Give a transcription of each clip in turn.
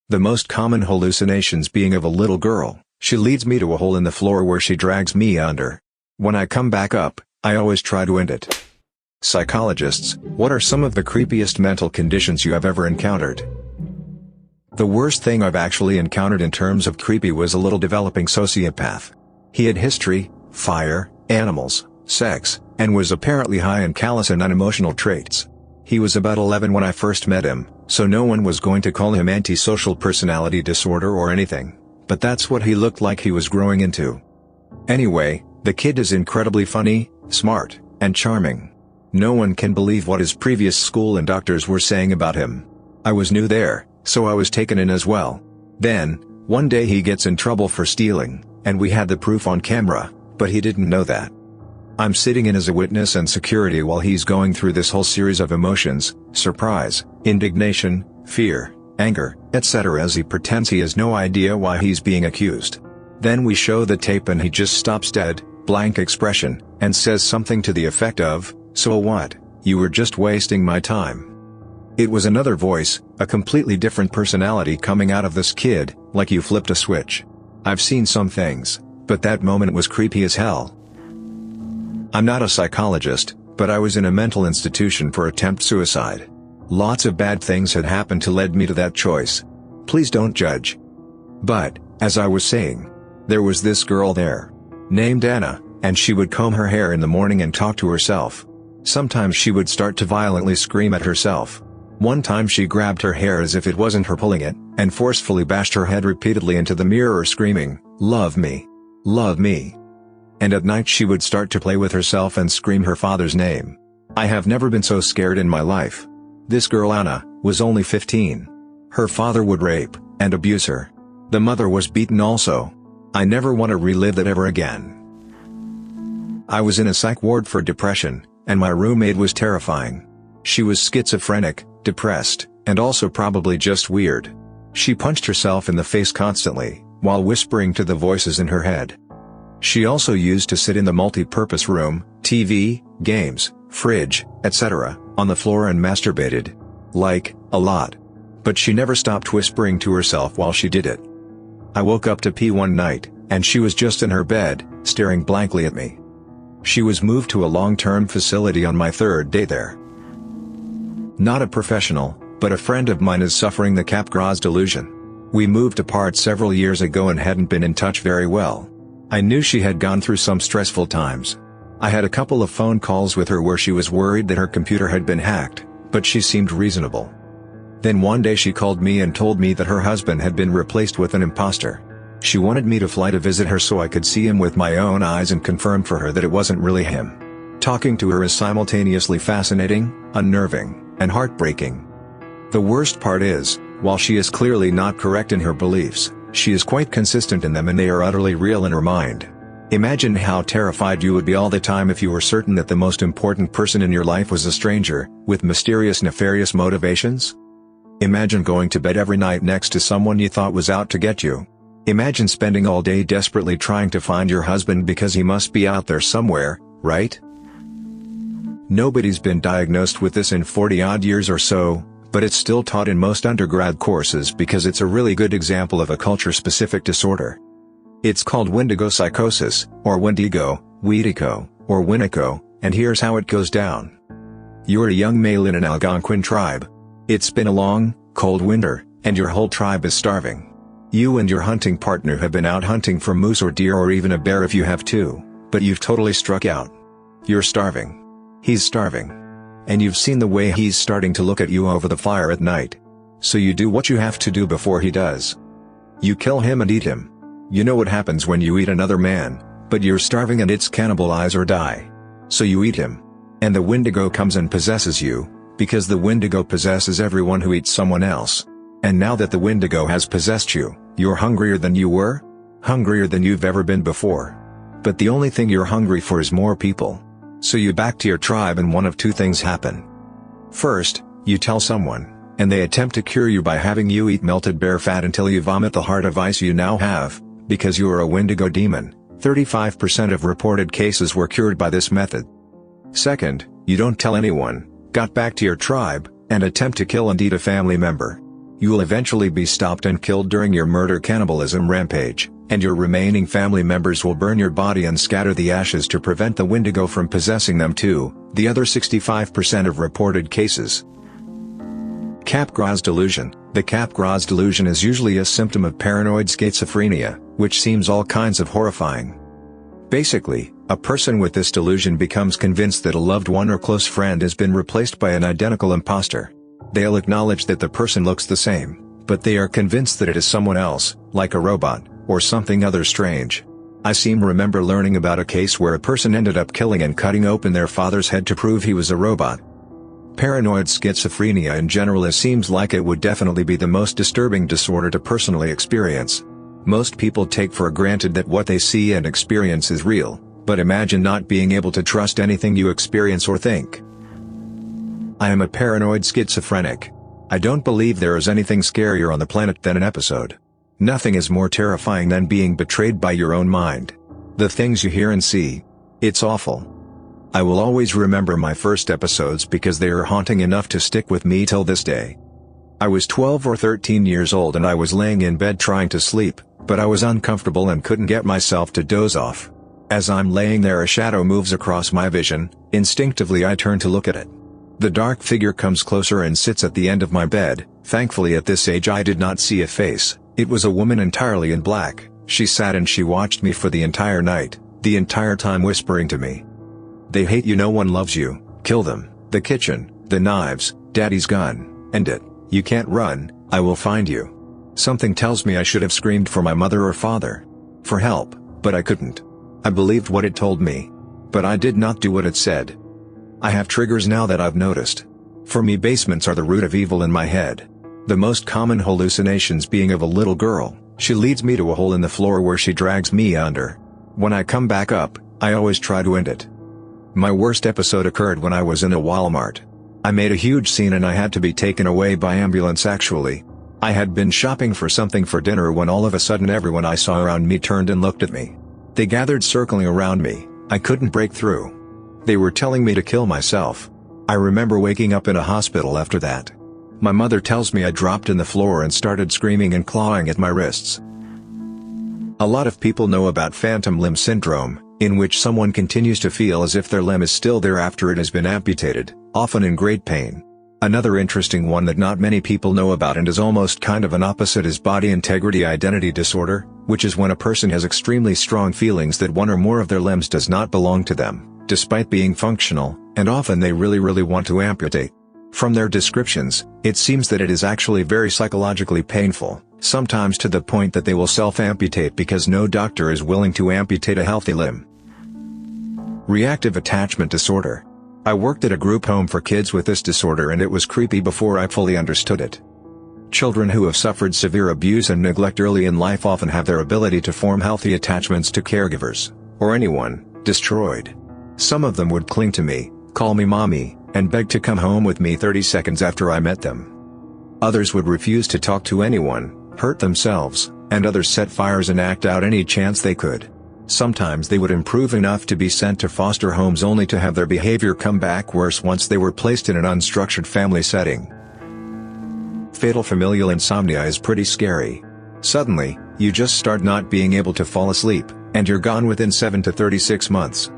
The most common hallucinations being of a little girl. She leads me to a hole in the floor where she drags me under. When I come back up, I always try to end it. Psychologists, what are some of the creepiest mental conditions you have ever encountered? The worst thing I've actually encountered in terms of creepy was a little developing sociopath. He had history, fire, animals, sex, and was apparently high in callous and unemotional traits. He was about 11 when I first met him, so no one was going to call him antisocial personality disorder or anything, but that's what he looked like he was growing into. Anyway, the kid is incredibly funny, smart, and charming. No one can believe what his previous school and doctors were saying about him. I was new there, so I was taken in as well. Then, one day he gets in trouble for stealing, and we had the proof on camera, but he didn't know that. I'm sitting in as a witness and security while he's going through this whole series of emotions, surprise, indignation, fear, anger, etc. as he pretends he has no idea why he's being accused. Then we show the tape and he just stops dead, blank expression, and says something to the effect of, "So what, you were just wasting my time." It was another voice, a completely different personality coming out of this kid, like you flipped a switch. I've seen some things, but that moment was creepy as hell. I'm not a psychologist, but I was in a mental institution for attempt suicide. Lots of bad things had happened to lead me to that choice. Please don't judge. But, as I was saying, there was this girl there, named Anna, and she would comb her hair in the morning and talk to herself. Sometimes she would start to violently scream at herself. One time she grabbed her hair as if it wasn't her pulling it, and forcefully bashed her head repeatedly into the mirror screaming, "Love me. Love me." And at night she would start to play with herself and scream her father's name. I have never been so scared in my life. This girl Anna was only 15. Her father would rape and abuse her. The mother was beaten also. I never want to relive that ever again. I was in a psych ward for depression, and my roommate was terrifying. She was schizophrenic, depressed, and also probably just weird. She punched herself in the face constantly, while whispering to the voices in her head. She also used to sit in the multi-purpose room, TV, games, fridge, etc., on the floor and masturbated. Like, a lot. But she never stopped whispering to herself while she did it. I woke up to pee one night, and she was just in her bed, staring blankly at me. She was moved to a long-term facility on my third day there. Not a professional, but a friend of mine is suffering the Capgras delusion. We moved apart several years ago and hadn't been in touch very well. I knew she had gone through some stressful times. I had a couple of phone calls with her where she was worried that her computer had been hacked, but she seemed reasonable. Then one day she called me and told me that her husband had been replaced with an imposter. She wanted me to fly to visit her so I could see him with my own eyes and confirm for her that it wasn't really him. Talking to her is simultaneously fascinating, unnerving, and heartbreaking. The worst part is, while she is clearly not correct in her beliefs, she is quite consistent in them and they are utterly real in her mind. Imagine how terrified you would be all the time if you were certain that the most important person in your life was a stranger, with mysterious nefarious motivations. Imagine going to bed every night next to someone you thought was out to get you. Imagine spending all day desperately trying to find your husband because he must be out there somewhere, right? Nobody's been diagnosed with this in 40-odd years or so, but it's still taught in most undergrad courses because it's a really good example of a culture-specific disorder. It's called Wendigo psychosis, or Wendigo, Weedico, or Winneco, and here's how it goes down. You're a young male in an Algonquin tribe. It's been a long, cold winter, and your whole tribe is starving. You and your hunting partner have been out hunting for moose or deer or even a bear if you have two, but you've totally struck out. You're starving. He's starving. And you've seen the way he's starting to look at you over the fire at night. So you do what you have to do before he does. You kill him and eat him. You know what happens when you eat another man, but you're starving and it's cannibalize or die. So you eat him. And the Wendigo comes and possesses you, because the Wendigo possesses everyone who eats someone else. And now that the Wendigo has possessed you, you're hungrier than you were? Hungrier than you've ever been before. But the only thing you're hungry for is more people. So you back to your tribe and one of two things happen. First, you tell someone, and they attempt to cure you by having you eat melted bear fat until you vomit the heart of ice you now have, because you are a Wendigo demon. 35% of reported cases were cured by this method. Second, you don't tell anyone, got back to your tribe, and attempt to kill and eat a family member. You will eventually be stopped and killed during your murder-cannibalism rampage, and your remaining family members will burn your body and scatter the ashes to prevent the Wendigo from possessing them too, the other 65% of reported cases. Capgras delusion. The Capgras delusion is usually a symptom of paranoid schizophrenia, which seems all kinds of horrifying. Basically, a person with this delusion becomes convinced that a loved one or close friend has been replaced by an identical imposter. They'll acknowledge that the person looks the same, but they are convinced that it is someone else, like a robot, or something other strange. I remember learning about a case where a person ended up killing and cutting open their father's head to prove he was a robot. Paranoid schizophrenia in general seems like it would definitely be the most disturbing disorder to personally experience. Most people take for granted that what they see and experience is real, but imagine not being able to trust anything you experience or think. I am a paranoid schizophrenic. I don't believe there is anything scarier on the planet than an episode. Nothing is more terrifying than being betrayed by your own mind. The things you hear and see. It's awful. I will always remember my first episodes because they are haunting enough to stick with me till this day. I was 12 or 13 years old and I was laying in bed trying to sleep, but I was uncomfortable and couldn't get myself to doze off. As I'm laying there, a shadow moves across my vision. Instinctively I turn to look at it. The dark figure comes closer and sits at the end of my bed. Thankfully at this age I did not see a face. It was a woman entirely in black. She sat and she watched me for the entire night, the entire time whispering to me. "They hate you, no one loves you, kill them, the kitchen, the knives, daddy's gun, end it, you can't run, I will find you." Something tells me I should have screamed for my mother or father. For help, but I couldn't. I believed what it told me. But I did not do what it said. I have triggers now that I've noticed. For me, basements are the root of evil in my head. The most common hallucinations being of a little girl. She leads me to a hole in the floor where she drags me under. When I come back up, I always try to end it. My worst episode occurred when I was in a Walmart. I made a huge scene and I had to be taken away by ambulance. Actually, I had been shopping for something for dinner when all of a sudden everyone I saw around me turned and looked at me. They gathered circling around me. I couldn't break through. They were telling me to kill myself. I remember waking up in a hospital after that. My mother tells me I dropped in the floor and started screaming and clawing at my wrists. A lot of people know about phantom limb syndrome, in which someone continues to feel as if their limb is still there after it has been amputated, often in great pain. Another interesting one that not many people know about and is almost kind of an opposite is body integrity identity disorder, which is when a person has extremely strong feelings that one or more of their limbs does not belong to them, despite being functional, and often they really want to amputate. From their descriptions, it seems that it is actually very psychologically painful, sometimes to the point that they will self-amputate because no doctor is willing to amputate a healthy limb. Reactive attachment disorder. I worked at a group home for kids with this disorder and it was creepy before I fully understood it. Children who have suffered severe abuse and neglect early in life often have their ability to form healthy attachments to caregivers, or anyone, destroyed. Some of them would cling to me, call me mommy, and beg to come home with me 30 seconds after I met them. Others would refuse to talk to anyone, hurt themselves, and others set fires and act out any chance they could. Sometimes they would improve enough to be sent to foster homes only to have their behavior come back worse once they were placed in an unstructured family setting. Fatal familial insomnia is pretty scary. Suddenly, you just start not being able to fall asleep, and you're gone within 7 to 36 months.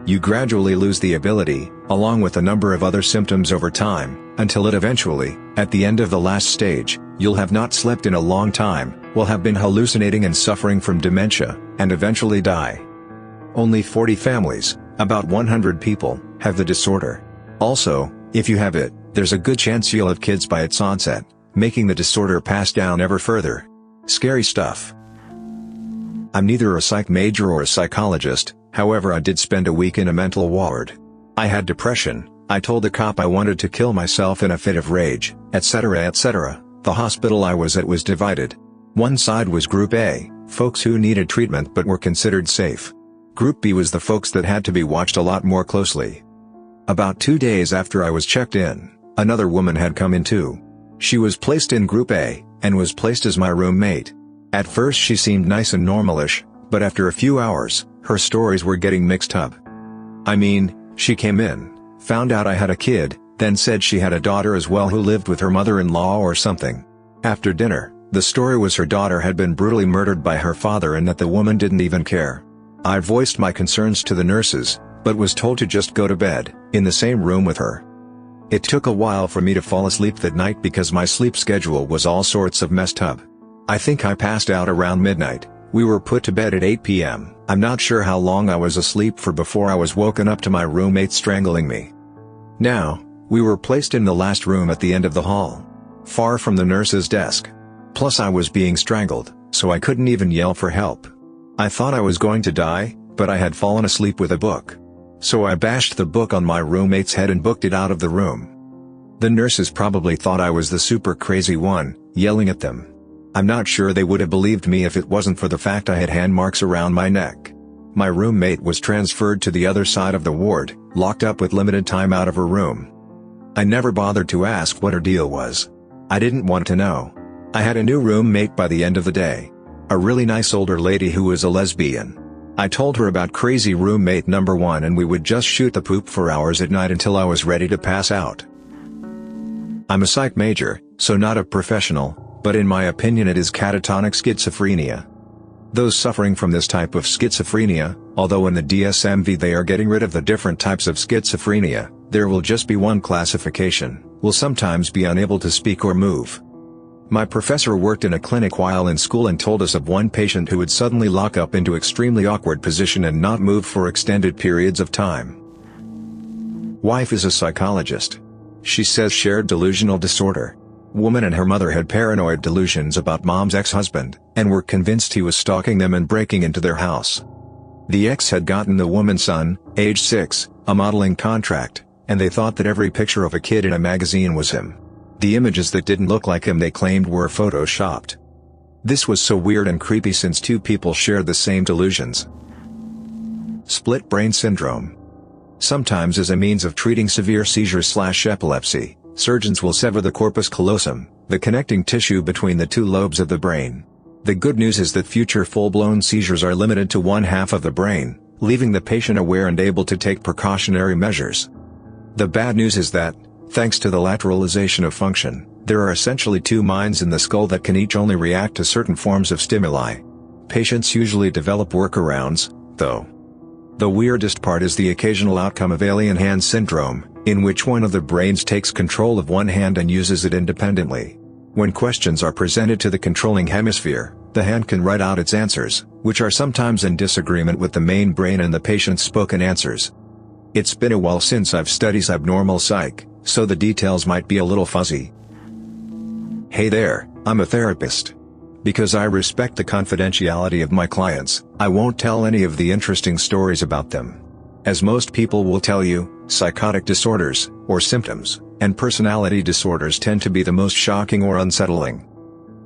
You gradually lose the ability, along with a number of other symptoms over time, until it eventually, at the end of the last stage, you'll have not slept in a long time, will have been hallucinating and suffering from dementia, and eventually die. Only 40 families, about 100 people, have the disorder. Also, if you have it, there's a good chance you'll have kids by its onset, making the disorder pass down ever further. Scary stuff. I'm neither a psych major or a psychologist, however I did spend a week in a mental ward. I had depression, I told the cop I wanted to kill myself in a fit of rage, etc. etc. The hospital I was at was divided. One side was Group A, folks who needed treatment but were considered safe. Group B was the folks that had to be watched a lot more closely. About 2 days after I was checked in, another woman had come in too. She was placed in Group A, and was placed as my roommate. At first she seemed nice and normalish, but after a few hours, her stories were getting mixed up. I mean, she came in, found out I had a kid, then said she had a daughter as well who lived with her mother-in-law or something. After dinner, the story was her daughter had been brutally murdered by her father and that the woman didn't even care. I voiced my concerns to the nurses, but was told to just go to bed, in the same room with her. It took a while for me to fall asleep that night because my sleep schedule was all sorts of messed up. I think I passed out around midnight. We were put to bed at 8 p.m. I'm not sure how long I was asleep for before I was woken up to my roommate strangling me. Now, we were placed in the last room at the end of the hall, far from the nurse's desk. Plus I was being strangled, so I couldn't even yell for help. I thought I was going to die, but I had fallen asleep with a book. So I bashed the book on my roommate's head and booked it out of the room. The nurses probably thought I was the super crazy one, yelling at them. I'm not sure they would have believed me if it wasn't for the fact I had hand marks around my neck. My roommate was transferred to the other side of the ward, locked up with limited time out of her room. I never bothered to ask what her deal was. I didn't want to know. I had a new roommate by the end of the day. A really nice older lady who was a lesbian. I told her about crazy roommate number 1 and we would just shoot the poop for hours at night until I was ready to pass out. I'm a psych major, so not a professional, but in my opinion it is catatonic schizophrenia. Those suffering from this type of schizophrenia, although in the DSM-V they are getting rid of the different types of schizophrenia, there will just be one classification, will sometimes be unable to speak or move. My professor worked in a clinic while in school and told us of one patient who would suddenly lock up into extremely awkward position and not move for extended periods of time. Wife is a psychologist. She says shared delusional disorder. Woman and her mother had paranoid delusions about mom's ex-husband, and were convinced he was stalking them and breaking into their house. The ex had gotten the woman's son, age 6, a modeling contract, and they thought that every picture of a kid in a magazine was him. The images that didn't look like him they claimed were photoshopped. This was so weird and creepy since two people shared the same delusions. Split brain syndrome. Sometimes as a means of treating severe seizures/epilepsy, surgeons will sever the corpus callosum, the connecting tissue between the two lobes of the brain. The good news is that future full-blown seizures are limited to one half of the brain, leaving the patient aware and able to take precautionary measures. The bad news is that, thanks to the lateralization of function, there are essentially two minds in the skull that can each only react to certain forms of stimuli. Patients usually develop workarounds, though. The weirdest part is the occasional outcome of alien hand syndrome, in which one of the brains takes control of one hand and uses it independently. When questions are presented to the controlling hemisphere, the hand can write out its answers, which are sometimes in disagreement with the main brain and the patient's spoken answers. It's been a while since I've studied abnormal psych, so the details might be a little fuzzy. Hey there, I'm a therapist. Because I respect the confidentiality of my clients, I won't tell any of the interesting stories about them. As most people will tell you, psychotic disorders, or symptoms, and personality disorders tend to be the most shocking or unsettling.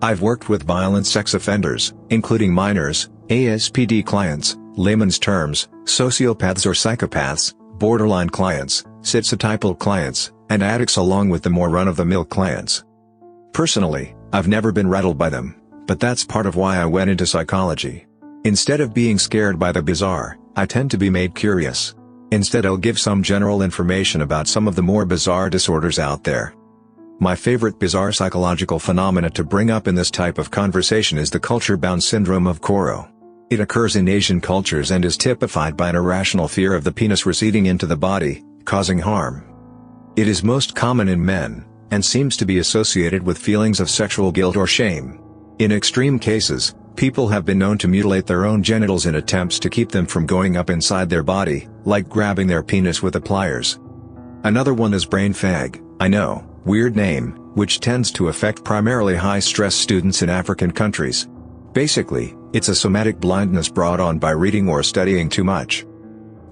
I've worked with violent sex offenders, including minors, ASPD clients, layman's terms, sociopaths or psychopaths, borderline clients, schizotypal clients, and addicts along with the more run-of-the-mill clients. Personally, I've never been rattled by them, but that's part of why I went into psychology. Instead of being scared by the bizarre, I tend to be made curious. Instead I'll give some general information about some of the more bizarre disorders out there. My favorite bizarre psychological phenomena to bring up in this type of conversation is the culture-bound syndrome of Koro. It occurs in Asian cultures and is typified by an irrational fear of the penis receding into the body, causing harm. It is most common in men, and seems to be associated with feelings of sexual guilt or shame. In extreme cases, people have been known to mutilate their own genitals in attempts to keep them from going up inside their body, like grabbing their penis with the pliers. Another one is brain fag, I know, weird name, which tends to affect primarily high-stress students in African countries. Basically, it's a somatic blindness brought on by reading or studying too much.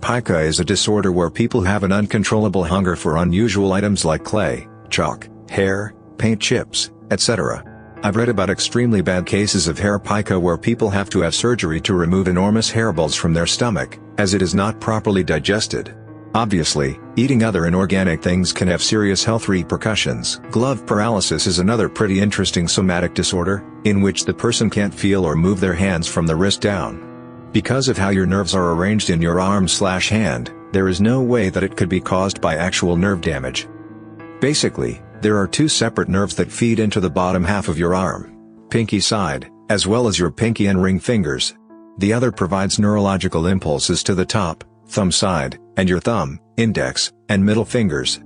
Pica is a disorder where people have an uncontrollable hunger for unusual items like clay, chalk, hair, paint chips, etc. I've read about extremely bad cases of hair pica where people have to have surgery to remove enormous hairballs from their stomach, as it is not properly digested. Obviously, eating other inorganic things can have serious health repercussions. Glove paralysis is another pretty interesting somatic disorder, in which the person can't feel or move their hands from the wrist down. Because of how your nerves are arranged in your arm/hand, there is no way that it could be caused by actual nerve damage. Basically, There are two separate nerves that feed into the bottom half of your arm, pinky side, as well as your pinky and ring fingers. The other provides neurological impulses to the top, thumb side, and your thumb, index, and middle fingers.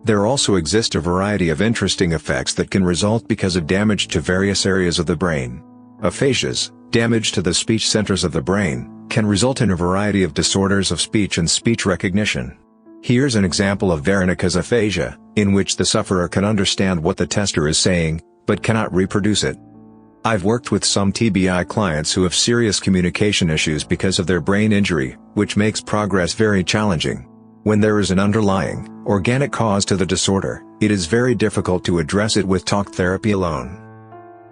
There also exist a variety of interesting effects that can result because of damage to various areas of the brain. Aphasias, damage to the speech centers of the brain, can result in a variety of disorders of speech and speech recognition. Here's an example of Wernicke's aphasia, in which the sufferer can understand what the tester is saying, but cannot reproduce it. I've worked with some TBI clients who have serious communication issues because of their brain injury, which makes progress very challenging. When there is an underlying, organic cause to the disorder, it is very difficult to address it with talk therapy alone.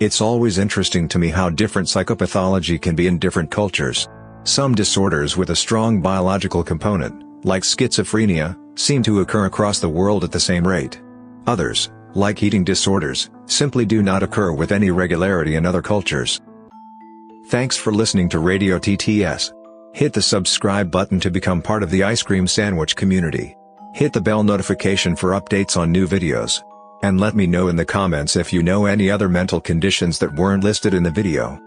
It's always interesting to me how different psychopathology can be in different cultures. Some disorders with a strong biological component, like schizophrenia, seem to occur across the world at the same rate. Others, like eating disorders, simply do not occur with any regularity in other cultures. Thanks for listening to Radio TTS. Hit the subscribe button to become part of the ice cream sandwich community. Hit the bell notification for updates on new videos. And let me know in the comments if you know any other mental conditions that weren't listed in the video.